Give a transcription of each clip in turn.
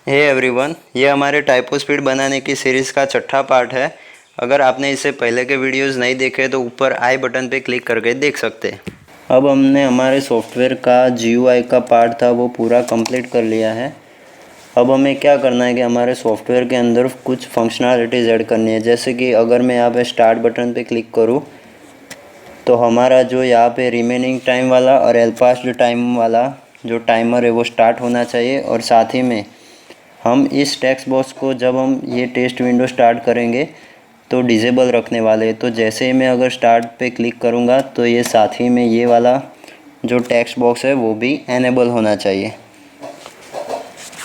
Hey everyone, ये हमारे typo speed बनाने की सीरीज़ का छठा पार्ट है। अगर आपने इससे पहले के वीडियोस नहीं देखे तो ऊपर आई बटन पे क्लिक करके देख सकते हैं। अब हमने हमारे सॉफ्टवेयर का GUI का पार्ट था वो पूरा कंप्लीट कर लिया है। अब हमें क्या करना है कि हमारे सॉफ्टवेयर के अंदर कुछ फंक्शनैलिटीज़ ऐड करनी है। जैसे कि अगर मैं यहाँ पे स्टार्ट बटन पे क्लिक करूँ तो हमारा जो यहाँ पे रिमेनिंग टाइम वाला और एलपास्ड टाइम वाला जो टाइमर है वो स्टार्ट होना चाहिए। और साथ ही में हम इस टेक्स्ट बॉक्स को जब हम ये टेस्ट विंडो स्टार्ट करेंगे तो डिसेबल रखने वाले हैं। तो जैसे ही मैं अगर स्टार्ट पे क्लिक करूँगा तो ये साथ ही में ये वाला जो टेक्स्ट बॉक्स है वो भी एनेबल होना चाहिए।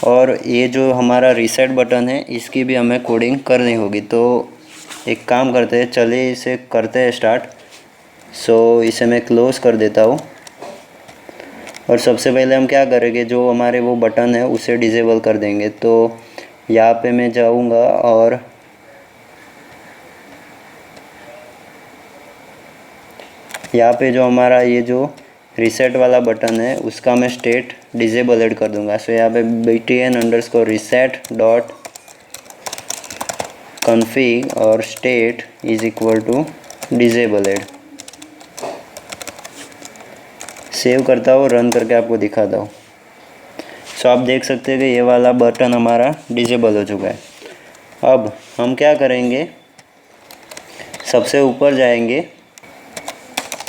और ये जो हमारा रीसेट बटन है इसकी भी हमें कोडिंग करनी होगी। तो एक काम करते हैं, चलिए इसे करते हैं स्टार्ट। इसे मैं क्लोज़ कर देता हूँ। और सबसे पहले हम क्या करेंगे, जो हमारे वो बटन है उसे डिसेबल कर देंगे। तो यहाँ पे मैं जाऊँगा और यहाँ पे जो हमारा ये जो रीसेट वाला बटन है उसका मैं स्टेट डिसेबल ऐड कर दूँगा। यहाँ पे btn_reset.config और state is equal to disabled. Save करता हूँ, रन करके आपको दिखाता हूँ। आप देख सकते हैं कि ये वाला बटन हमारा डिसेबल हो चुका है। अब हम क्या करेंगे, सबसे ऊपर जाएंगे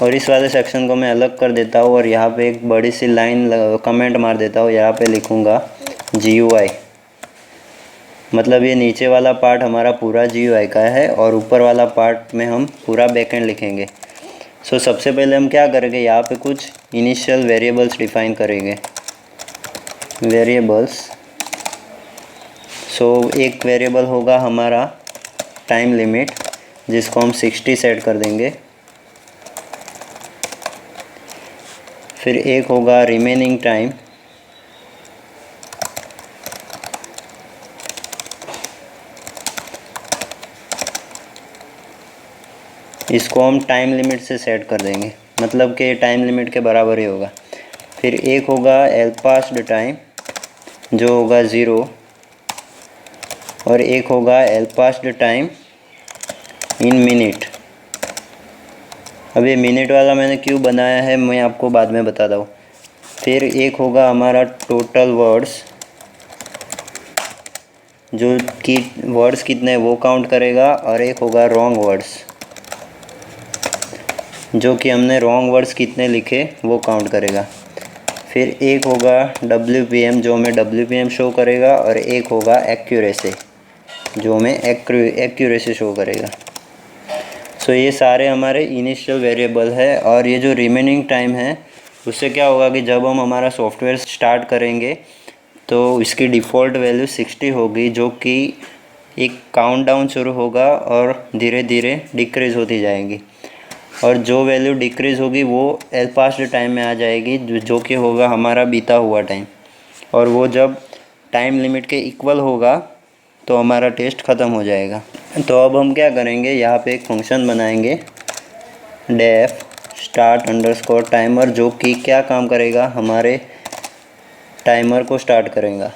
और इस वाले सेक्शन को मैं अलग कर देता हूँ और यहाँ पे एक बड़ी सी लाइन कमेंट मार देता हूँ। यहाँ पे लिखूँगा GUI, मतलब ये नीचे वाला पार्ट हमारा पूरा GUI का है और ऊपर वाला पार्ट में हम पूरा बैकएंड लिखेंगे। सबसे पहले हम क्या करेंगे, यहाँ पे कुछ इनिशियल वेरिएबल्स डिफाइन करेंगे। वेरिएबल्स, एक वेरिएबल होगा हमारा टाइम लिमिट जिसको हम 60 सेट कर देंगे। फिर एक होगा रिमेनिंग टाइम, इसको हम टाइम लिमिट से सेट कर देंगे, मतलब कि टाइम लिमिट के बराबर ही होगा। फिर एक होगा एलपास्ड टाइम जो होगा 0 और एक होगा एलपास्ड टाइम इन मिनट। अब ये मिनट वाला मैंने क्यों बनाया है मैं आपको बाद में बताता हूँ। फिर एक होगा हमारा टोटल वर्ड्स, जो कि वर्ड्स कितने वो काउंट करेगा। और एक होगा रॉन्ग वर्ड्स, जो कि हमने रॉन्ग वर्ड्स कितने लिखे वो काउंट करेगा। फिर एक होगा WPM जो हमें WPM शो करेगा। और एक होगा एक्यूरेसी जो हमें एक्यूरेसी शो करेगा। ये सारे हमारे इनिशियल वेरिएबल है। और ये जो रिमेनिंग टाइम है उससे क्या होगा कि जब हम हमारा सॉफ्टवेयर स्टार्ट करेंगे तो इसकी डिफ़ॉल्ट वैल्यू 60 होगी, जो कि एक काउंटडाउन शुरू होगा और धीरे धीरे डिक्रीज़ होती जाएगी। और जो वैल्यू डिक्रीज़ होगी वो एलपास्ड टाइम में आ जाएगी, जो कि होगा हमारा बीता हुआ टाइम। और वो जब टाइम लिमिट के इक्वल होगा तो हमारा टेस्ट ख़त्म हो जाएगा। तो अब हम क्या करेंगे, यहाँ पे एक फंक्शन बनाएंगे डेफ स्टार्ट अंडरस्कोर टाइमर, जो कि क्या काम करेगा, हमारे टाइमर को स्टार्ट करेगा।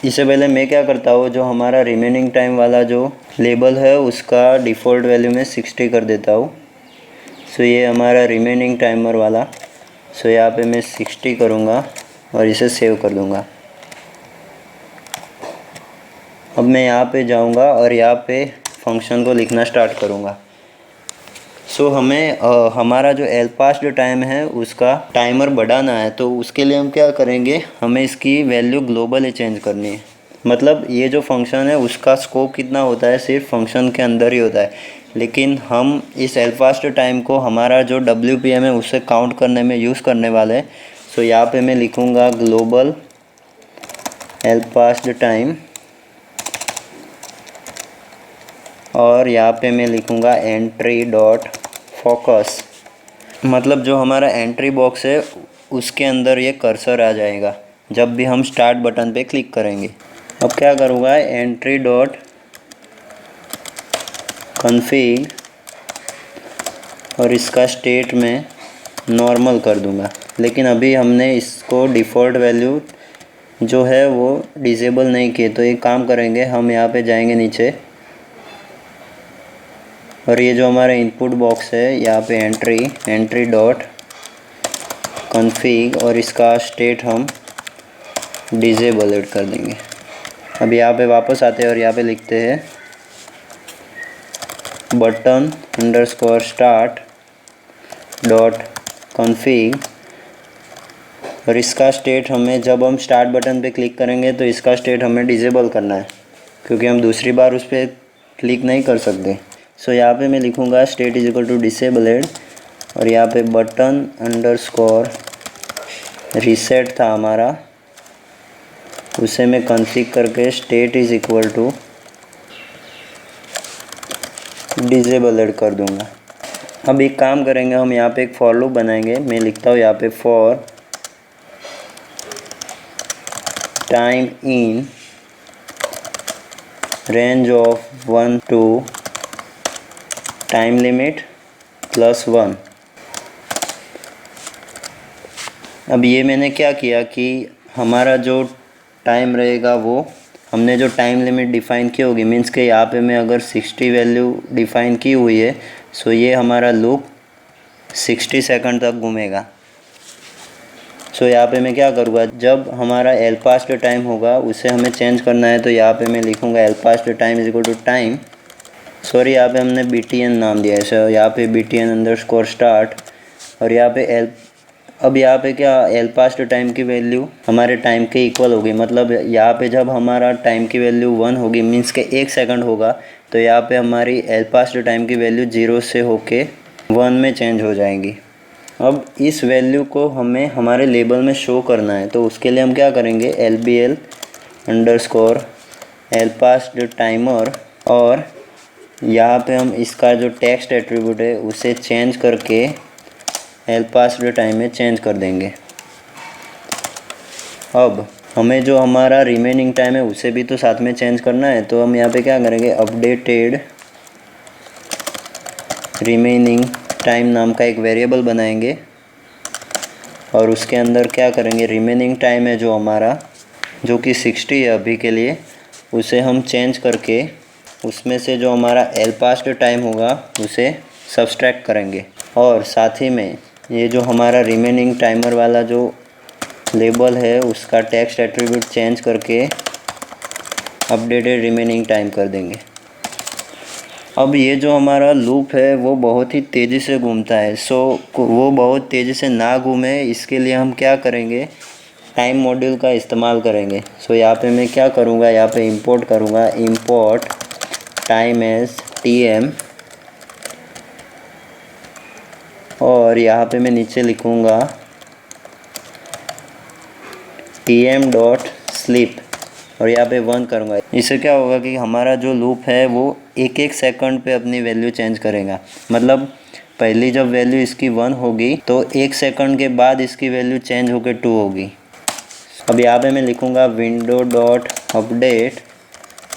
इससे पहले मैं क्या करता हूँ, जो हमारा रिमेनिंग टाइम वाला जो लेबल है उसका डिफ़ॉल्ट वैल्यू में 60 कर देता हूँ। ये हमारा रिमेनिंग टाइमर वाला, यहाँ पे मैं 60 करूँगा और इसे सेव कर दूँगा। अब मैं यहाँ पे जाऊँगा और यहाँ पे फंक्शन को लिखना स्टार्ट करूँगा। हमें हमारा जो एलपास्ड टाइम है उसका टाइमर बढ़ाना है। तो उसके लिए हम क्या करेंगे, हमें इसकी वैल्यू ग्लोबल ही चेंज करनी है। मतलब ये जो फंक्शन है उसका स्कोप कितना होता है सिर्फ फंक्शन के अंदर ही होता है, लेकिन हम इस एलपास्ड टाइम को हमारा जो WPM है उसे काउंट करने में यूज़ करने वाले हैं। यहाँ पे मैं लिखूँगा ग्लोबल एलपास्ड टाइम और यहाँ पे मैं लिखूँगा एंट्री डॉट फोकस, मतलब जो हमारा एंट्री बॉक्स है उसके अंदर ये कर्सर आ जाएगा जब भी हम स्टार्ट बटन पे क्लिक करेंगे। अब क्या करूँगा, एंट्री डॉट कॉन्फ़िग और इसका स्टेट में नॉर्मल कर दूँगा। लेकिन अभी हमने इसको डिफ़ॉल्ट वैल्यू जो है वो डिसेबल नहीं किए। तो एक काम करेंगे, हम यहाँ पे जाएंगे नीचे और ये जो हमारा इनपुट बॉक्स है यहाँ पे एंट्री डॉट कॉन्फ़िग और इसका स्टेट हम डिसेबल ऐड कर देंगे। अब यहाँ पे वापस आते हैं और यहाँ पे लिखते हैं button underscore start dot config और इसका स्टेट हमें, जब हम स्टार्ट बटन पे क्लिक करेंगे तो इसका स्टेट हमें डिसेबल करना है, क्योंकि हम दूसरी बार उस पर क्लिक नहीं कर सकते। सो यहाँ पे मैं लिखूँगा state is equal to disabled और यहाँ पे बटन अंडरस्कोर रीसेट था हमारा, उसे मैं कॉन्फ़िग करके state is equal to disabled कर दूँगा। अब एक काम करेंगे, हम यहाँ पे एक फॉर लूप बनाएंगे। मैं लिखता हूँ यहाँ पे for time in range of 1 to time limit +1। अब ये मैंने क्या किया कि हमारा जो टाइम रहेगा वो हमने जो टाइम लिमिट डिफ़ाइन की होगी, मीन्स के यहाँ पे मैं अगर 60 वैल्यू डिफ़ाइन की हुई है, सो ये हमारा लूप 60 सेकंड तक घूमेगा। सो यहाँ पे मैं क्या करूँगा, जब हमारा एल पास्ट टाइम होगा उसे हमें चेंज करना है। तो यहाँ पे मैं लिखूँगा elapsed time is equal to time, sorry यहाँ पे हमने BTN नाम दिया है। सो यहाँ पे BTN अंडरस्कोर स्टार्ट और यहाँ पे अब यहाँ पे क्या एल पास्ट टाइम की वैल्यू हमारे टाइम के इक्वल होगी। मतलब यहाँ पे जब हमारा टाइम की वैल्यू 1 होगी, मीन्स के 1 सेकंड होगा, तो यहाँ पे हमारी एल पास्ट टाइम की वैल्यू 0 से होके 1 में चेंज हो जाएगी। अब इस वैल्यू को हमें हमारे लेबल में शो करना है, तो उसके लिए हम क्या करेंगे, LBL underscore L past timer और यहाँ पे हम इसका जो टेक्स्ट एट्रीब्यूट है उसे चेंज करके एल पास्ट टाइम में चेंज कर देंगे। अब हमें जो हमारा रिमेनिंग टाइम है उसे भी तो साथ में चेंज करना है। तो हम यहाँ पे क्या करेंगे, अपडेटेड रिमेनिंग टाइम नाम का एक वेरिएबल बनाएंगे और उसके अंदर क्या करेंगे, रिमेनिंग टाइम है जो हमारा, जो कि 60 है अभी के लिए, उसे हम चेंज करके उसमें से जो हमारा एल पास्ट टाइम होगा उसे सब्सट्रैक्ट करेंगे। और साथ ही में ये जो हमारा रिमेनिंग टाइमर वाला जो लेबल है उसका टेक्स्ट एट्रीब्यूट चेंज करके अपडेटेड रिमेनिंग टाइम कर देंगे। अब ये जो हमारा लूप है वो बहुत ही तेज़ी से घूमता है, सो वो बहुत तेज़ी से ना घूमे इसके लिए हम क्या करेंगे, टाइम मॉड्यूल का इस्तेमाल करेंगे। सो यहाँ पे मैं क्या करूँगा, यहाँ पे इंपोर्ट करूँगा, इंपोर्ट टाइम एज TM और यहाँ पे मैं नीचे लिखूँगा TM डॉट स्लीप और यहाँ पे 1 करूँगा। इससे क्या होगा कि हमारा जो लूप है वो एक सेकंड पे अपनी वैल्यू चेंज करेगा। मतलब पहली जब वैल्यू इसकी 1 होगी तो 1 सेकंड के बाद इसकी वैल्यू चेंज होकर 2 होगी। अब यहाँ पे मैं लिखूँगा विंडो डॉट अपडेट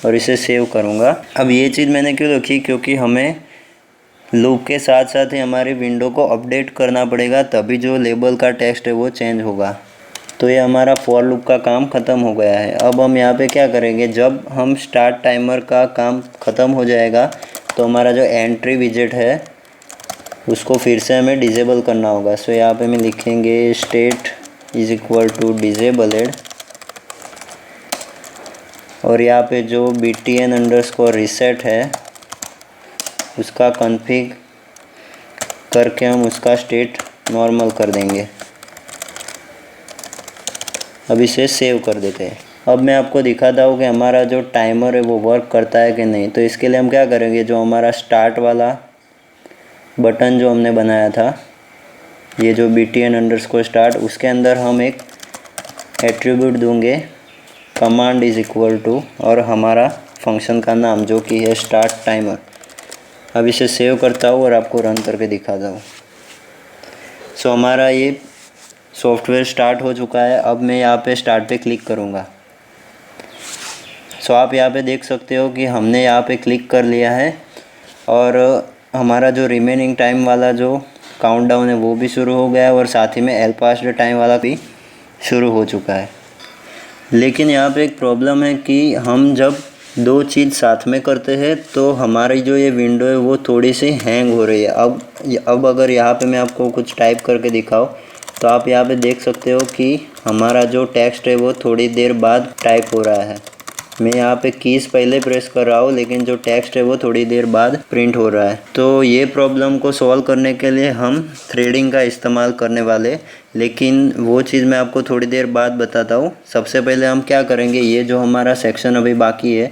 और इसे सेव करूँगा। अब ये चीज़ मैंने क्यों लिखी, क्योंकि हमें लूप के साथ साथ ही हमारी विंडो को अपडेट करना पड़ेगा, तभी जो लेबल का टेक्स्ट है वो चेंज होगा। तो ये हमारा फॉर लूप का काम ख़त्म हो गया है। अब हम यहाँ पे क्या करेंगे, जब हम स्टार्ट टाइमर का काम ख़त्म हो जाएगा तो हमारा जो एंट्री विजेट है उसको फिर से हमें डिसेबल करना होगा। सो यहाँ पे मैं लिखेंगे state is equal to disabled और यहाँ पे जो BTN अंडरस्कोर रीसेट है उसका कॉन्फ़िग करके हम उसका स्टेट नॉर्मल कर देंगे। अब इसे सेव कर देते हैं। अब मैं आपको दिखाता हूँ कि हमारा जो टाइमर है वो वर्क करता है कि नहीं। तो इसके लिए हम क्या करेंगे, जो हमारा स्टार्ट वाला बटन जो हमने बनाया था, ये जो BTN अंडरस्कोर स्टार्ट, उसके अंदर हम एक एट्रीब्यूट दूंगे कमांड इज इक्वल टू और हमारा फंक्शन का नाम जो कि है स्टार्ट टाइमर। अब इसे सेव करता हूँ और आपको रन करके दिखाता हूँ। सो हमारा ये सॉफ्टवेयर स्टार्ट हो चुका है। अब मैं यहाँ पे स्टार्ट पे क्लिक करूँगा। सो आप यहाँ पे देख सकते हो कि हमने यहाँ पे क्लिक कर लिया है और हमारा जो रिमेनिंग टाइम वाला जो काउंटडाउन है वो भी शुरू हो गया है और साथ ही में एल पास्ट टाइम वाला भी शुरू हो चुका है। लेकिन यहाँ पे एक प्रॉब्लम है कि हम जब दो चीज़ साथ में करते हैं तो हमारी जो ये विंडो है वो थोड़ी सी हैंग हो रही है। अब अगर यहाँ पे मैं आपको कुछ टाइप करके दिखाऊँ तो आप यहाँ पे देख सकते हो कि हमारा जो टेक्स्ट है वो थोड़ी देर बाद टाइप हो रहा है। मैं यहाँ पे कीज़ पहले प्रेस कर रहा हूँ लेकिन जो टेक्स्ट है वो थोड़ी देर बाद प्रिंट हो रहा है। तो ये प्रॉब्लम को सॉल्व करने के लिए हम थ्रेडिंग का इस्तेमाल करने वाले, लेकिन वो चीज़ मैं आपको थोड़ी देर बाद बताता हूँ। सबसे पहले हम क्या करेंगे, ये जो हमारा सेक्शन अभी बाकी है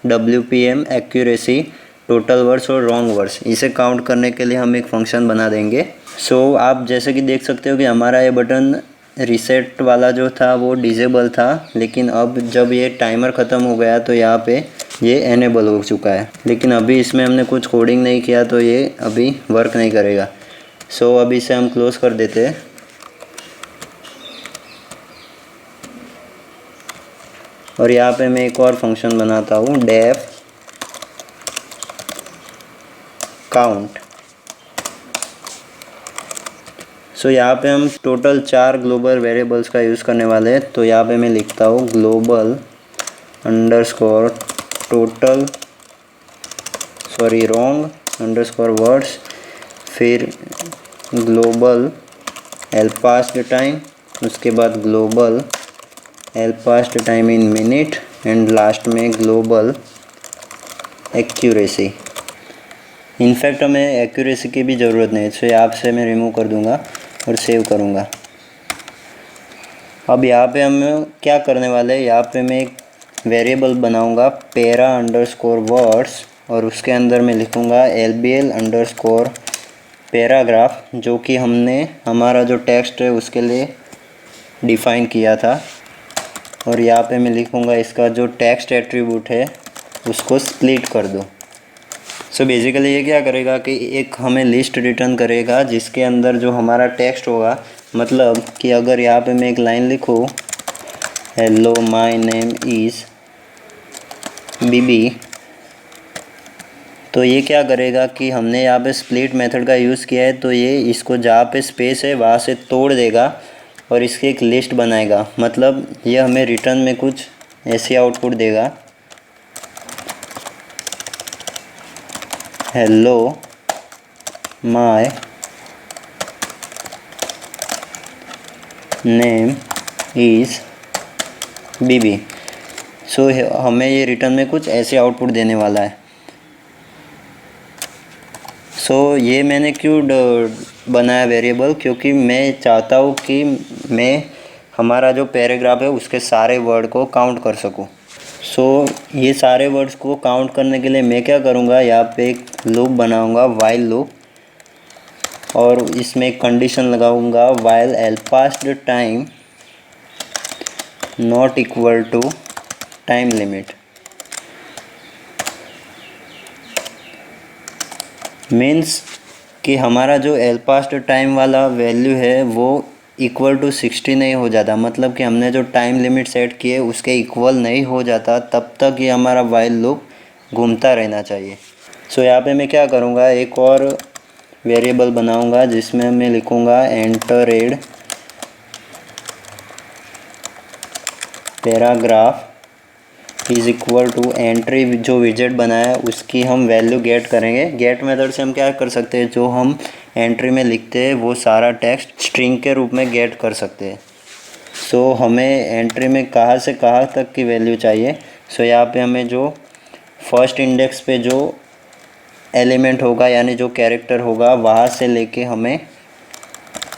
WPM एक्यूरेसी, टोटल वर्ड्स और रॉन्ग वर्ड्स, इसे काउंट करने के लिए हम एक फंक्शन बना देंगे। सो आप जैसे कि देख सकते हो कि हमारा ये बटन रीसेट वाला जो था वो डिसेबल था, लेकिन अब जब ये टाइमर ख़त्म हो गया तो यहाँ पे ये एनेबल हो चुका है। लेकिन अभी इसमें हमने कुछ कोडिंग नहीं किया तो ये अभी वर्क नहीं करेगा। सो अभी इसे हम क्लोज कर देते हैं। और यहाँ पे मैं एक और फंक्शन बनाता हूँ, डेफ काउंट। सो यहाँ पे हम टोटल 4 ग्लोबल वेरिएबल्स का यूज़ करने वाले हैं। तो यहाँ पे मैं लिखता हूँ global underscore total wrong underscore words, फिर ग्लोबल एल पास्ट टाइम, उसके बाद global L past time in minute and last में ग्लोबल एक्यूरेसी। इनफैक्ट हमें एक्यूरेसी की भी ज़रूरत नहीं है, तो यहाँ से मैं रिमूव कर दूँगा और सेव करूँगा। अब यहाँ पे हम क्या करने वाले हैं, यहाँ पे मैं एक वेरिएबल बनाऊँगा पैरा अंडरस्कोर वर्ड्स और उसके अंदर मैं लिखूँगा LBL अंडरस्कोर पैराग्राफ, जो कि हमने हमारा जो टेक्स्ट है उसके लिए डिफ़ाइन किया था। और यहाँ पे मैं लिखूँगा इसका जो टेक्स्ट एट्रीब्यूट है उसको स्प्लिट कर दो। सो बेसिकली ये क्या करेगा कि एक हमें लिस्ट रिटर्न करेगा जिसके अंदर जो हमारा टेक्स्ट होगा, मतलब कि अगर यहाँ पे मैं एक लाइन लिखूँ हेलो माय नेम इज़ बीबी, तो ये क्या करेगा कि हमने यहाँ पे स्प्लिट मेथड का यूज़ किया है, तो ये इसको जहाँ पे स्पेस है वहाँ से तोड़ देगा और इसकी एक लिस्ट बनाएगा। मतलब ये हमें रिटर्न में कुछ ऐसी आउटपुट देगा, हेलो माय नेम इज़ बीबी। सो हमें ये रिटर्न में कुछ ऐसे आउटपुट देने वाला है। सो ये मैंने क्यों बनाया वेरिएबल, क्योंकि मैं चाहता हूँ कि मैं हमारा जो पैराग्राफ है उसके सारे वर्ड को काउंट कर सकूँ। सो ये सारे वर्ड्स को काउंट करने के लिए मैं क्या करूँगा, यहाँ पे एक लूप बनाऊँगा वाइल लूप, और इसमें एक कंडीशन लगाऊँगा while elapsed time not equal to time limit. Means कि हमारा जो एल पास्ट टाइम वाला वैल्यू है वो इक्वल टू 60 नहीं हो जाता, मतलब कि हमने जो टाइम लिमिट सेट की है उसके इक्वल नहीं हो जाता, तब तक ये हमारा वाइल लूप घूमता रहना चाहिए। सो यहाँ पे मैं क्या करूँगा, एक और वेरिएबल बनाऊँगा जिसमें मैं लिखूँगा entered paragraph is equal to entry, जो विजेट बनाया है उसकी हम वैल्यू गेट करेंगे। गेट मेथड से हम क्या कर सकते हैं, जो हम एंट्री में लिखते हैं वो सारा टेक्स्ट स्ट्रिंग के रूप में गेट कर सकते हैं। सो हमें एंट्री में कहाँ से कहाँ तक की वैल्यू चाहिए। सो यहाँ पे हमें जो फर्स्ट इंडेक्स पे जो एलिमेंट होगा यानी जो कैरेक्टर होगा वहाँ से लेके हमें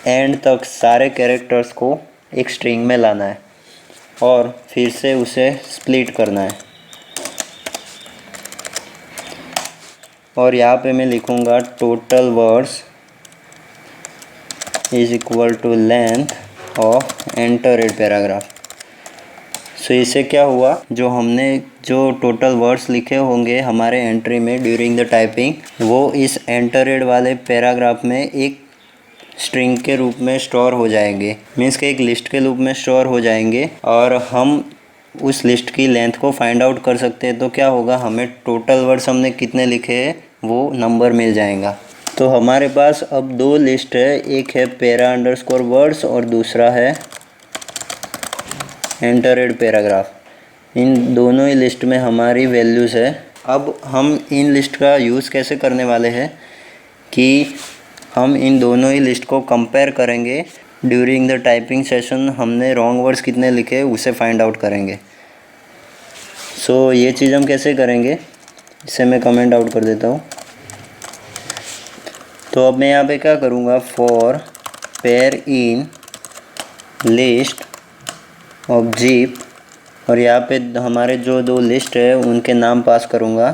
एंड तक सारे कैरेक्टर्स को एक स्ट्रिंग में लाना है और फिर से उसे स्प्लिट करना है। और यहाँ पे मैं लिखूँगा total words is equal to length of entered paragraph. So इससे क्या हुआ, जो हमने जो टोटल वर्ड्स लिखे होंगे हमारे एंट्री में ड्यूरिंग द टाइपिंग, वो इस एंटरेड वाले पैराग्राफ में एक स्ट्रिंग के रूप में स्टोर हो जाएंगे, मीन्स के एक लिस्ट के रूप में स्टोर हो जाएंगे। और हम उस लिस्ट की लेंथ को फाइंड आउट कर सकते हैं। तो क्या होगा, हमें टोटल वर्ड्स हमने कितने लिखे हैं वो नंबर मिल जाएगा। तो हमारे पास अब दो लिस्ट है, एक है पैरा अंडरस्कोर वर्ड्स और दूसरा है एंटरेड पैराग्राफ, इन दोनों ही लिस्ट में हमारी वैल्यूज़ है। अब हम इन लिस्ट का यूज़ कैसे करने वाले हैं कि हम इन दोनों ही लिस्ट को कंपेयर करेंगे। ड्यूरिंग द टाइपिंग सेशन हमने रॉन्ग वर्ड्स कितने लिखे उसे फाइंड आउट करेंगे। सो ये चीज़ हम कैसे करेंगे, इसे मैं कमेंट आउट कर देता हूँ। तो अब मैं यहाँ पे क्या करूँगा, for pair in list of jeep, और यहाँ पे हमारे जो दो लिस्ट है उनके नाम पास करूँगा,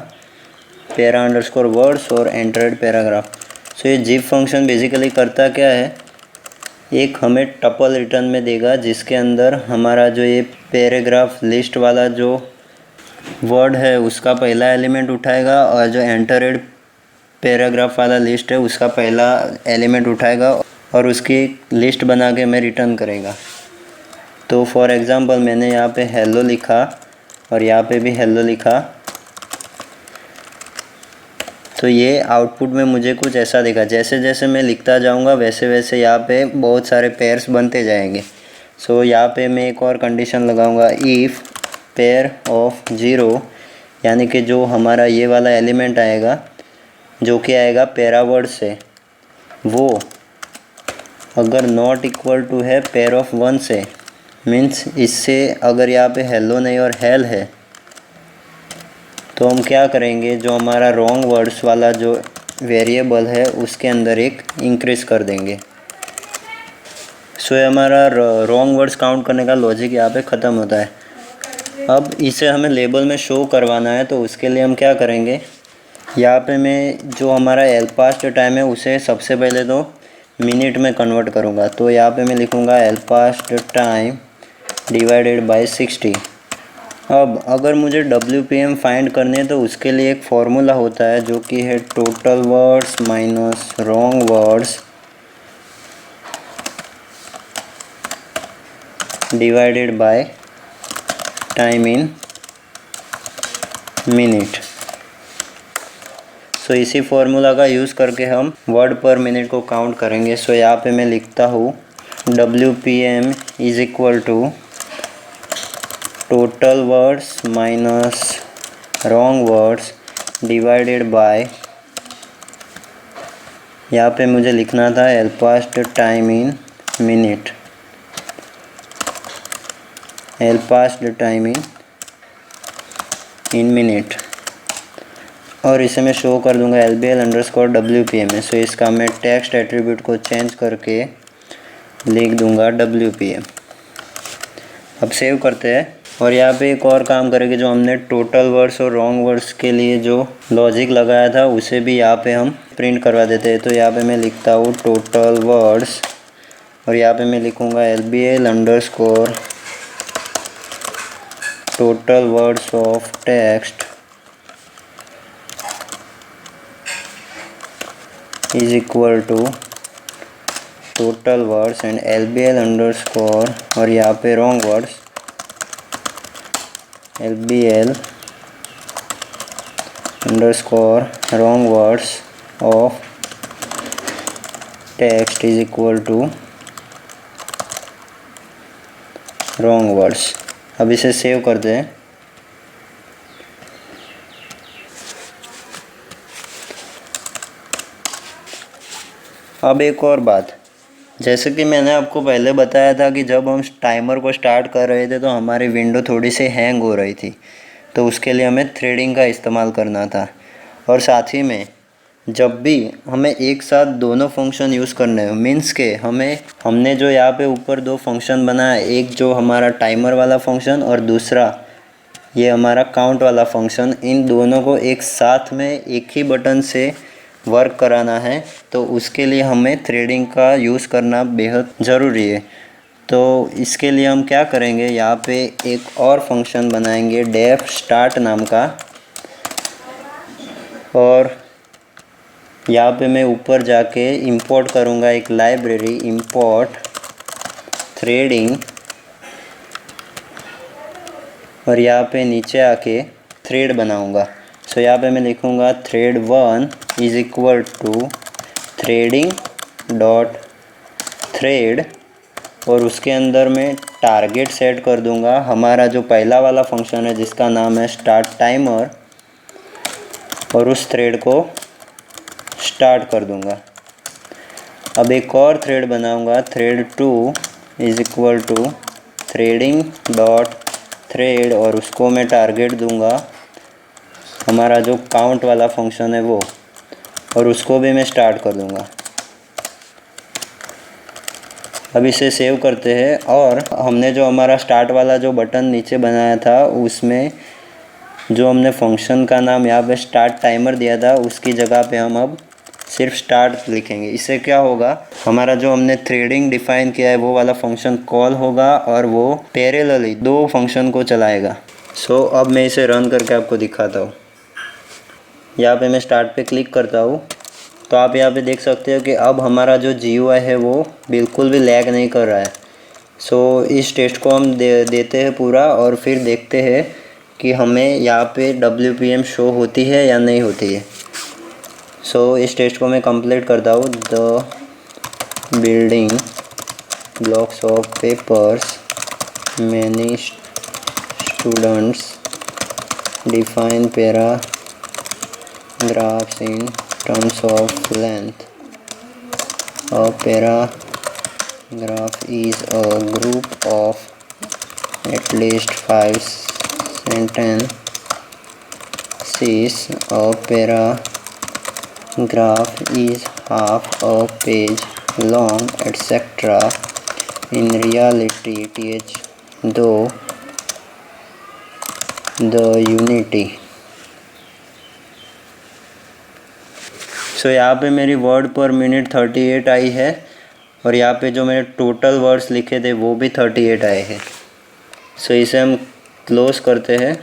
पैरा अंडरस्कोर वर्ड्स और एंटर्ड पैराग्राफ। सो ये जीप फंक्शन बेसिकली करता क्या है, एक हमें टपल रिटर्न में देगा जिसके अंदर हमारा जो ये पैराग्राफ लिस्ट वाला जो वर्ड है उसका पहला एलिमेंट उठाएगा, और जो एंटरेड पैराग्राफ वाला लिस्ट है उसका पहला एलिमेंट उठाएगा और उसकी लिस्ट बना के हमें रिटर्न करेगा। तो फॉर एग्ज़ाम्पल मैंने यहाँ पे हेलो लिखा और यहाँ पे भी हेलो लिखा, तो ये आउटपुट में मुझे कुछ ऐसा दिखा। जैसे जैसे मैं लिखता जाऊँगा वैसे वैसे यहाँ पे बहुत सारे पेयर्स बनते जाएंगे। सो यहाँ पे मैं एक और कंडीशन लगाऊंगा, इफ़ पेयर ऑफ 0, यानी कि जो हमारा ये वाला एलिमेंट आएगा जो कि आएगा पैरा वर्ड से, वो अगर नॉट इक्वल टू है पेयर ऑफ 1 से, मीन्स इससे अगर यहाँ पे हेलो नहीं और हेल है, तो हम क्या करेंगे, जो हमारा रॉन्ग वर्ड्स वाला जो वेरिएबल है उसके अंदर एक इंक्रीज कर देंगे। सो ये हमारा रॉन्ग वर्ड्स काउंट करने का लॉजिक यहाँ पे ख़त्म होता है। अब इसे हमें लेबल में शो करवाना है, तो उसके लिए हम क्या करेंगे, यहाँ पे मैं जो हमारा एल पास्ट टाइम है उसे सबसे पहले तो मिनट में कन्वर्ट करूँगा। तो यहाँ पे मैं लिखूँगा elapsed time divided by 60। अब अगर मुझे WPM फाइंड करने हैं तो उसके लिए एक फॉर्मूला होता है जो कि है total words minus wrong words divided by time in minute. So इसी फॉर्मूला का यूज़ करके हम वर्ड पर मिनट को काउंट करेंगे। सो यहाँ पे मैं लिखता हूँ WPM is equal to total words minus wrong words divided by, यहाँ पे मुझे लिखना था elapsed time in minute, elapsed time in minute, और इसे मैं शो कर दूंगा LBL अंडरस्कोर WPM में। सो इसका मैं टेक्स्ट एट्रीब्यूट को चेंज करके लिख दूंगा WPM। अब सेव करते हैं और यहाँ पे एक और काम करेंगे, जो हमने टोटल वर्ड्स और रॉन्ग वर्ड्स के लिए जो लॉजिक लगाया था उसे भी यहाँ पे हम प्रिंट करवा देते हैं। तो यहाँ पे मैं लिखता हूँ टोटल वर्ड्स, और यहाँ पे मैं लिखूँगा LBL underscore total words of text is equal to total words and LBL underscore, और यहाँ पे wrong words LBL underscore wrong words of text is equal to wrong words. अब इसे सेव करते हैं। अब एक और बात, जैसे कि मैंने आपको पहले बताया था कि जब हम टाइमर को स्टार्ट कर रहे थे तो हमारी विंडो थोड़ी सी हैंग हो रही थी, तो उसके लिए हमें थ्रेडिंग का इस्तेमाल करना था। और साथ ही में जब भी हमें एक साथ दोनों फंक्शन यूज़ करने हैं, मीन्स के हमने जो यहाँ पे ऊपर दो फंक्शन बनाया, एक जो हमारा टाइमर वाला फंक्शन और दूसरा ये हमारा काउंट वाला फंक्शन, इन दोनों को एक साथ में एक ही बटन से वर्क कराना है, तो उसके लिए हमें थ्रेडिंग का यूज़ करना बेहद ज़रूरी है। तो इसके लिए हम क्या करेंगे, यहाँ पे एक और फंक्शन बनाएंगे डेफ स्टार्ट नाम का, और यहाँ पे मैं ऊपर जाके इंपोर्ट करूँगा एक लाइब्रेरी इंपोर्ट थ्रेडिंग, और यहाँ पे नीचे आके थ्रेड बनाऊँगा। सो यहाँ पे मैं लिखूँगा thread 1 is equal to threading dot thread और उसके अंदर मैं टारगेट सेट कर दूंगा हमारा जो पहला वाला फंक्शन है जिसका नाम है स्टार्ट टाइमर, और उस थ्रेड को स्टार्ट कर दूंगा। अब एक और थ्रेड बनाऊंगा, thread 2 is equal to threading dot thread, और उसको मैं टारगेट दूंगा हमारा जो काउंट वाला फंक्शन है वो, और उसको भी मैं स्टार्ट कर दूंगा। अब इसे सेव करते हैं, और हमने जो हमारा स्टार्ट वाला जो बटन नीचे बनाया था उसमें जो हमने फंक्शन का नाम यहाँ पे स्टार्ट टाइमर दिया था उसकी जगह पे हम अब सिर्फ स्टार्ट लिखेंगे। इससे क्या होगा, हमारा जो हमने थ्रेडिंग डिफाइन किया है वो वाला फंक्शन कॉल होगा और वो पैरेलली दो फंक्शन को चलाएगा। सो अब मैं इसे रन करके आपको दिखाता हूँ। यहाँ पे मैं स्टार्ट पे क्लिक करता हूँ तो आप यहाँ पे देख सकते हो कि अब हमारा जो GUI है वो बिल्कुल भी लैग नहीं कर रहा है। सो इस टेस्ट को हम देते हैं पूरा, और फिर देखते हैं कि हमें यहाँ पे WPM शो होती है या नहीं होती है। सो इस टेस्ट को मैं कंप्लीट करता हूँ। The building blocks of papers many students define paragraphs in terms of length. A paragraph is a group of at least 5 sentences. A paragraph is half a page long, etc. In reality, th though the unity. सो यहाँ पे मेरी word पर minute 38 आई है, और यहाँ पे जो मैंने टोटल वर्ड्स लिखे थे वो भी 38 आए हैं। सो इसे हम क्लोज करते हैं।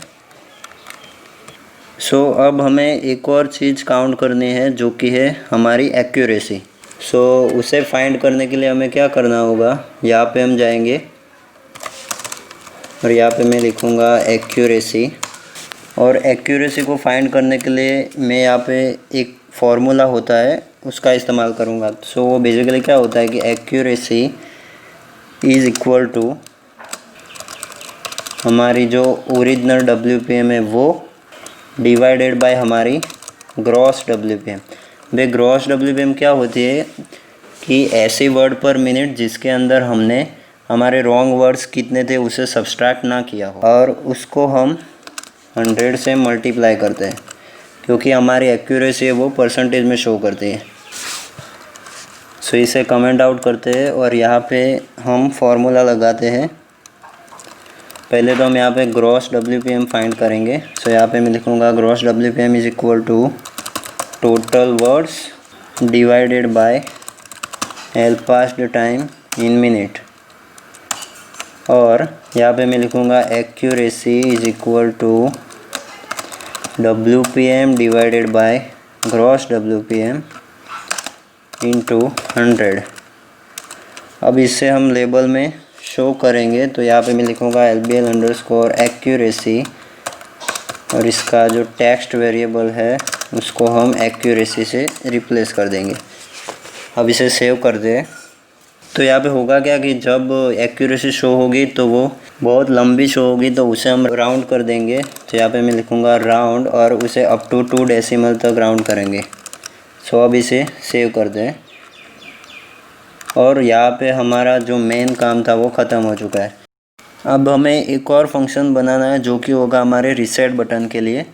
सो अब हमें एक और चीज़ काउंट करनी है जो कि है हमारी एक्यूरेसी। सो उसे फाइंड करने के लिए हमें क्या करना होगा, यहाँ पे हम जाएंगे और यहाँ पे मैं लिखूँगा एक्यूरेसी, और एक्यूरेसी को फाइंड करने के लिए मैं यहाँ पे एक फार्मूला होता है उसका इस्तेमाल करूँगा। सो वो बेसिकली क्या होता है कि एक्यूरेसी इज़ इक्वल टू हमारी जो ओरिजिनल WPM है वो डिवाइडेड बाय हमारी ग्रॉस WPM। वे ग्रॉस WPM क्या होती है कि ऐसे वर्ड पर मिनट जिसके अंदर हमने हमारे रॉन्ग वर्ड्स कितने थे उसे सब्सट्रैक्ट ना किया हो, और उसको हम 100 से मल्टीप्लाई करते हैं, क्योंकि हमारी एक्यूरेसी है वो परसेंटेज में शो करती है। सो इसे कमेंट आउट करते हैं और यहाँ पे हम फार्मूला लगाते हैं। पहले तो हम यहाँ पे ग्रॉस WPM फाइंड करेंगे। सो यहाँ पे मैं लिखूँगा gross WPM is equal to total words divided by elapsed time in minute, और यहाँ पे मैं लिखूँगा accuracy is equal to WPM divided by gross WPM into 100। अब इससे हम लेबल में शो करेंगे, तो यहाँ पे मैं लिखूँगा LBL अंडरस्कोर एक्यूरेसी, और इसका जो टेक्स्ट वेरिएबल है उसको हम एक्यूरेसी से रिप्लेस कर देंगे। अब इसे सेव कर दें। तो यहाँ पे होगा क्या कि जब एक्यूरेसी शो होगी तो वो बहुत लंबी शो होगी, तो उसे हम राउंड कर देंगे। तो यहाँ पे मैं लिखूँगा राउंड, और उसे अप टू 2 डेसिमल तक राउंड करेंगे। सो अब इसे सेव कर दें, और यहाँ पे हमारा जो मेन काम था वो ख़त्म हो चुका है। अब हमें एक और फंक्शन बनाना है जो कि होगा हमारे रीसेट बटन के लिए।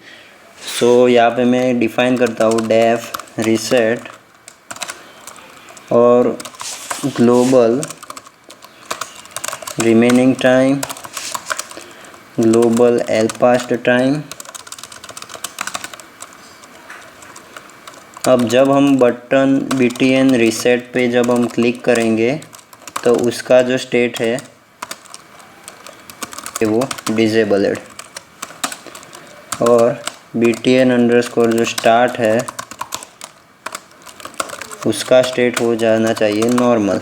सो यहाँ पे मैं डिफ़ाइन करता हूँ डेफ रीसेट और global remaining time, global L past time. अब जब हम बटन BTN रीसेट पे जब हम क्लिक करेंगे तो उसका जो स्टेट है वो डिसेबल्ड, और BTN अंडरस्कोर जो स्टार्ट है उसका स्टेट हो जाना चाहिए नॉर्मल।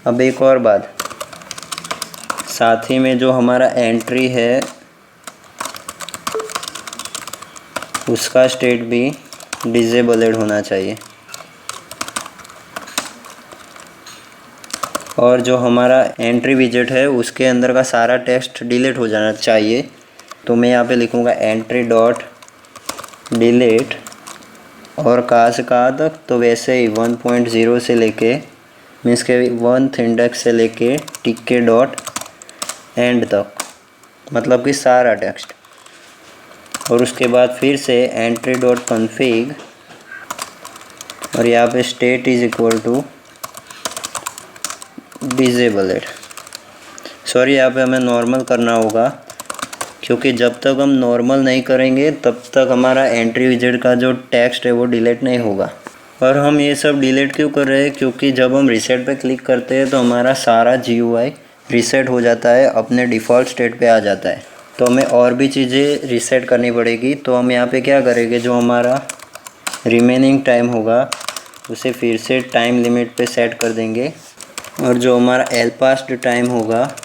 अब एक और बात, साथ ही में जो हमारा एंट्री है उसका स्टेट भी डिसेबल्ड होना चाहिए। और जो हमारा एंट्री विजेट है उसके अंदर का सारा टेक्स्ट डिलीट हो जाना चाहिए। तो मैं यहाँ पे लिखूँगा एंट्री डॉट डिलीट, और कहाँ से कहाँ तक, तो वैसे ही 1.0 से लेके मीन्स के 1th इंडेक्स से लेके टिके डॉट एंड तक, मतलब कि सारा टेक्स्ट। और उसके बाद फिर से एंट्री डॉट कॉन्फ़िग, और यहाँ पे state is equal to disable it. Sorry, यहाँ पे हमें नॉर्मल करना होगा, क्योंकि जब तक हम नॉर्मल नहीं करेंगे तब तक हमारा एंट्री विजेट का जो टेक्स्ट है वो डिलीट नहीं होगा। और हम ये सब डिलीट क्यों कर रहे हैं, क्योंकि जब हम रीसेट पे क्लिक करते हैं तो हमारा सारा GUI रीसेट हो जाता है, अपने डिफ़ॉल्ट स्टेट पे आ जाता है। तो हमें और भी चीज़ें रीसेट करनी पड़ेगी। तो हम यहाँ पे क्या करेंगे, जो हमारा रिमेनिंग टाइम होगा उसे फिर से टाइम लिमिट पे सेट कर देंगे, और जो हमारा एलपास्ट टाइम होगा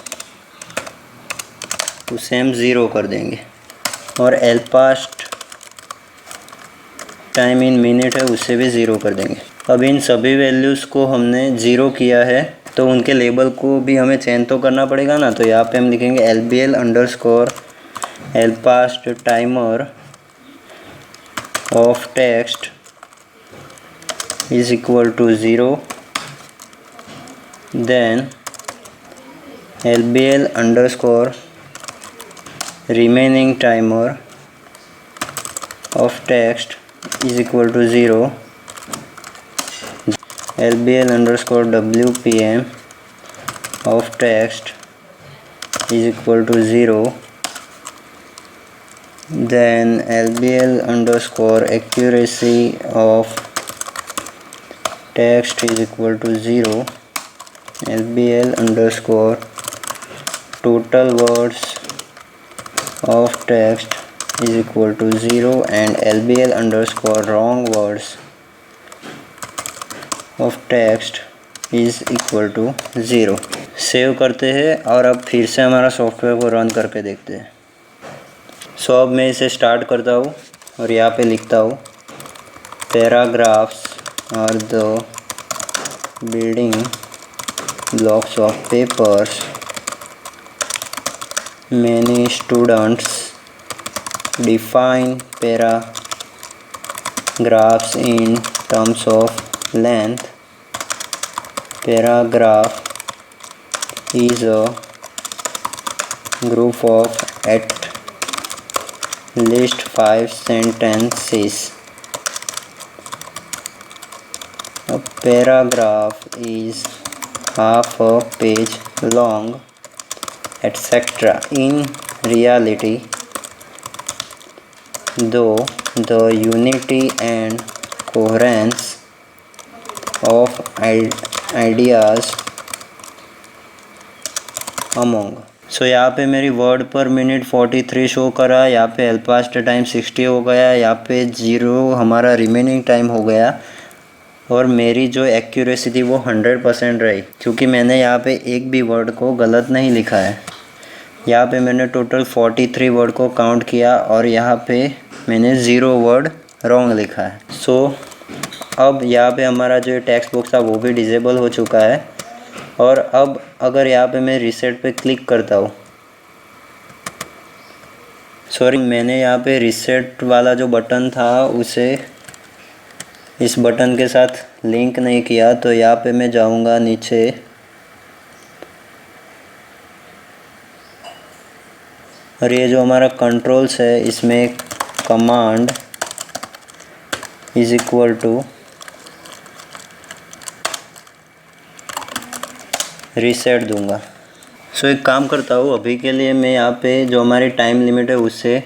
उसे हम 0 कर देंगे, और एलपास्ट टाइम इन मिनट है उसे भी 0 कर देंगे। अब इन सभी वैल्यूज़ को हमने 0 किया है, तो उनके लेबल को भी हमें चेंज तो करना पड़ेगा ना। तो यहाँ पे हम लिखेंगे LBL_ elapsed timer of text is equal to 0, then LBL_ remaining timer of text is equal to 0, LBL_WPM of text is equal to 0, then LBL_accuracy of text is equal to 0, LBL_total words of text is equal to 0, and LBL_wrong words of text is equal to 0। Save करते हैं और अब फिर से हमारा software को run करके देखते हैं। सो अब मैं इसे स्टार्ट करता हूँ और यहाँ पे लिखता हूँ paragraphs are the building blocks of papers, many students define paragraphs in terms of length. Paragraph is a group of at least 5 sentences. A paragraph is half a page long, etc. In reality, though, the unity and coherence of ideas among। सो यहाँ पे मेरी word पर minute 43 show करा, यहाँ पे एलपास्ट time 60 हो गया, यहाँ पे 0 हमारा रिमेनिंग टाइम हो गया, और मेरी जो एक्यूरेसी थी वो 100% रही, क्योंकि मैंने यहाँ पे एक भी वर्ड को गलत नहीं लिखा है। यहाँ पे मैंने टोटल 43 वर्ड को काउंट किया और यहाँ पे मैंने 0 वर्ड रॉन्ग लिखा है। सो अब यहाँ पे हमारा जो टेक्स्ट बॉक्स था वो भी डिसेबल हो चुका है। और अब अगर यहाँ पे मैं रीसेट पे क्लिक करता हूँ, सॉरी, मैंने यहाँ पे रीसेट वाला जो बटन था उसे इस बटन के साथ लिंक नहीं किया। तो यहाँ पे मैं जाऊँगा नीचे, और ये जो हमारा कंट्रोल्स है इसमें command is equal to reset दूंगा। सो एक काम करता हूँ, अभी के लिए मैं यहाँ पे जो हमारी टाइम लिमिट है उससे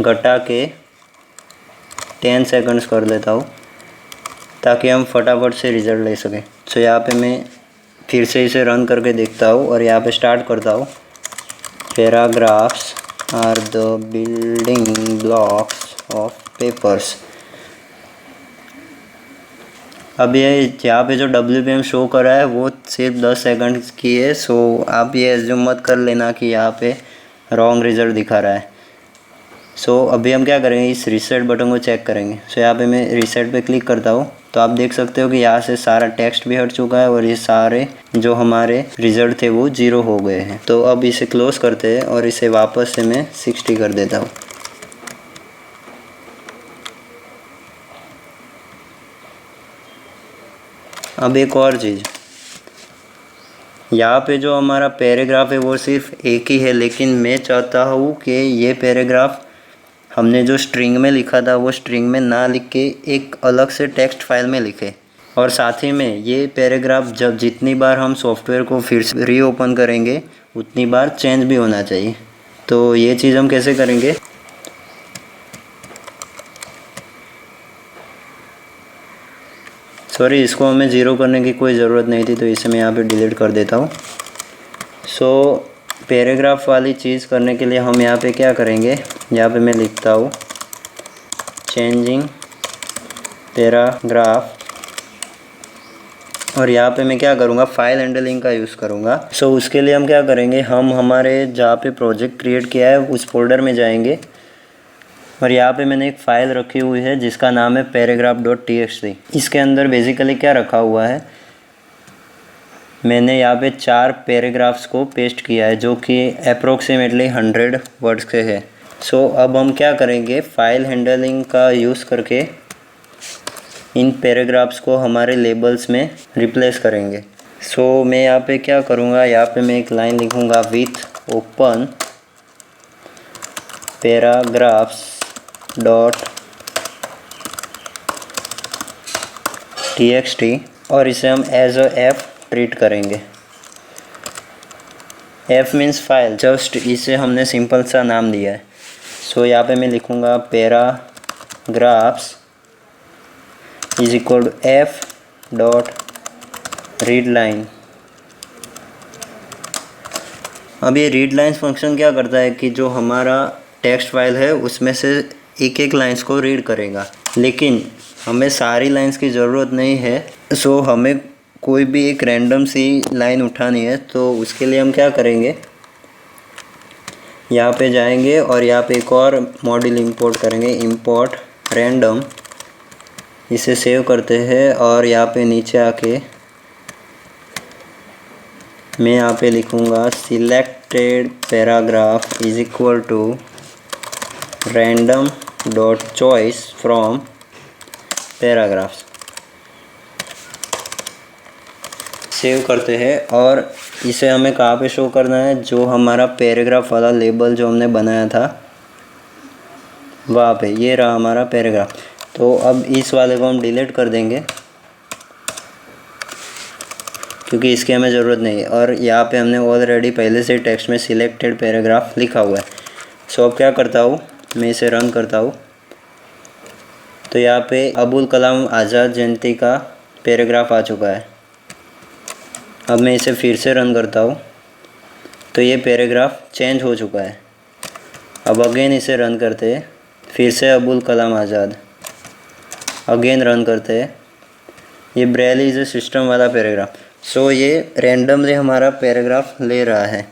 घटा के 10 सेकंड्स कर देता हूँ, ताकि हम फटाफट से रिज़ल्ट ले सकें। सो यहाँ पे मैं फिर से इसे रन करके देखता हूँ और यहाँ पे स्टार्ट करता हूँ paragraphs are the building blocks of papers. अब ये यहाँ पे जो WPM शो कर रहा है वो सिर्फ 10 सेकंड की है। सो आप ये एज्यूम मत कर लेना कि यहाँ पे रॉन्ग रिज़ल्ट दिखा रहा है। सो अभी हम क्या करेंगे, इस रीसेट बटन को चेक करेंगे। सो यहाँ पे मैं रीसेट पे क्लिक करता हूँ तो आप देख सकते हो कि यहाँ से सारा टेक्स्ट भी हट चुका है और ये सारे जो हमारे रिजल्ट थे वो 0 हो गए हैं। तो अब इसे क्लोज करते हैं और इसे वापस से मैं 60 कर देता हूँ। अब एक और चीज़, यहाँ पे जो हमारा पैराग्राफ है वो सिर्फ एक ही है, लेकिन मैं चाहता हूँ कि ये पैराग्राफ हमने जो स्ट्रिंग में लिखा था वो स्ट्रिंग में ना लिख के एक अलग से टेक्स्ट फाइल में लिखे। और साथ ही में ये पैराग्राफ जब जितनी बार हम सॉफ्टवेयर को फिर से रीओपन करेंगे उतनी बार चेंज भी होना चाहिए। तो ये चीज़ हम कैसे करेंगे, सॉरी इसको हमें 0 करने की कोई ज़रूरत नहीं थी, तो इसे मैं यहाँ पे डिलीट कर देता हूँ। सो पैराग्राफ वाली चीज़ करने के लिए हम यहाँ पे क्या करेंगे, यहाँ पे मैं लिखता हूँ चेंजिंग पैराग्राफ और यहाँ पे मैं क्या करूँगा, फाइल हैंडलिंग का यूज़ करूँगा। सो उसके लिए हम क्या करेंगे, हम हमारे जहाँ पे प्रोजेक्ट क्रिएट किया है उस फोल्डर में जाएंगे और यहाँ पे मैंने एक फ़ाइल रखी हुई है जिसका नाम है paragraph.txt। इसके अंदर बेसिकली क्या रखा हुआ है, मैंने यहाँ पे 4 पैराग्राफ्स को पेस्ट किया है जो कि अप्रोक्सीमेटली 100 वर्ड्स के है। सो अब हम क्या करेंगे, फाइल हैंडलिंग का यूज़ करके इन पैराग्राफ्स को हमारे लेबल्स में रिप्लेस करेंगे। सो मैं यहाँ पे क्या करूँगा, यहाँ पे मैं एक लाइन लिखूँगा with open paragraphs dot txt और इसे हम एज अ एफ ट्रीट करेंगे। एफ मीन्स फाइल, जस्ट इसे हमने सिंपल सा नाम दिया है। सो यहाँ पे मैं लिखूँगा paragraphs is equal to F dot read line. अब ये रीड लाइन्स फंक्शन क्या करता है कि जो हमारा टेक्स्ट फाइल है उसमें से एक एक लाइन्स को रीड करेगा, लेकिन हमें सारी लाइन्स की ज़रूरत नहीं है। सो हमें कोई भी एक रैंडम सी लाइन उठानी है, तो उसके लिए हम क्या करेंगे, यहाँ पे जाएंगे और यहाँ पे एक और मॉड्यूल इंपोर्ट करेंगे, इंपोर्ट रैंडम। इसे सेव करते हैं और यहाँ पे नीचे आके मैं यहाँ पे लिखूँगा selected paragraph is equal to random dot choice from paragraphs. Save करते हैं और इसे हमें कहाँ पे शो करना है, जो हमारा पैराग्राफ वाला लेबल जो हमने बनाया था वहाँ पे, ये रहा हमारा पैराग्राफ। तो अब इस वाले को हम डिलीट कर देंगे क्योंकि इसकी हमें ज़रूरत नहीं है और यहाँ पे हमने ऑलरेडी पहले से टेक्स्ट में सिलेक्टेड पैराग्राफ लिखा हुआ है। सो अब क्या करता हूँ, मैं इसे रन करता हूँ तो यहाँ पे अबुल कलाम आज़ाद जयंती का पैराग्राफ आ चुका है। अब मैं इसे फिर से रन करता हूँ तो ये पैराग्राफ चेंज हो चुका है। अब अगेन इसे रन करते हैं, फिर से अबुल कलाम आज़ाद, अगेन रन करते हैं, ये ब्रेल इज़ ए सिस्टम वाला पैराग्राफ। सो ये रैंडमली हमारा पैराग्राफ ले रहा है।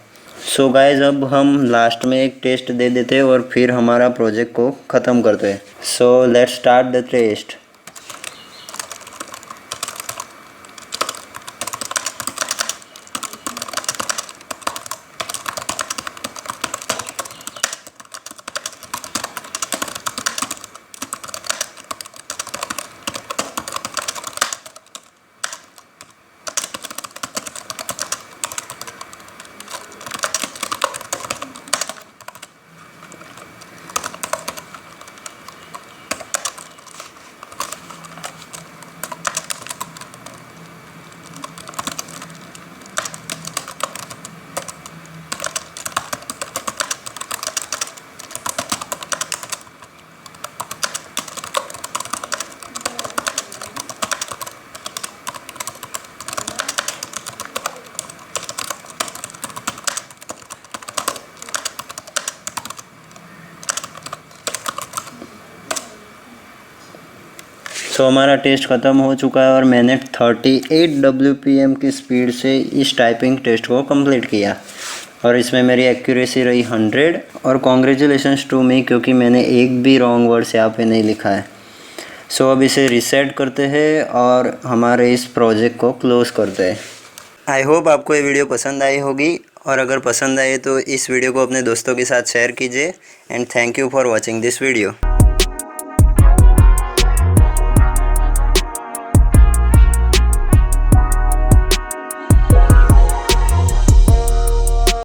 सो गाइज अब हम लास्ट में एक टेस्ट दे देते हैं और फिर हमारा प्रोजेक्ट को ख़त्म करते हैं। So let's start the test. So हमारा टेस्ट ख़त्म हो चुका है और मैंने 38 WPM की स्पीड से इस टाइपिंग टेस्ट को कंप्लीट किया और इसमें मेरी एक्यूरेसी रही 100 और कॉन्ग्रेचुलेशंस टू मी क्योंकि मैंने एक भी रॉन्ग वर्ड्स यहाँ पे नहीं लिखा है। सो अब इसे रीसेट करते हैं और हमारे इस प्रोजेक्ट को क्लोज़ करते हैं। आई होप आपको ये वीडियो पसंद आई होगी, और अगर पसंद आए तो इस वीडियो को अपने दोस्तों के साथ शेयर कीजिए। And thank you for watching this video.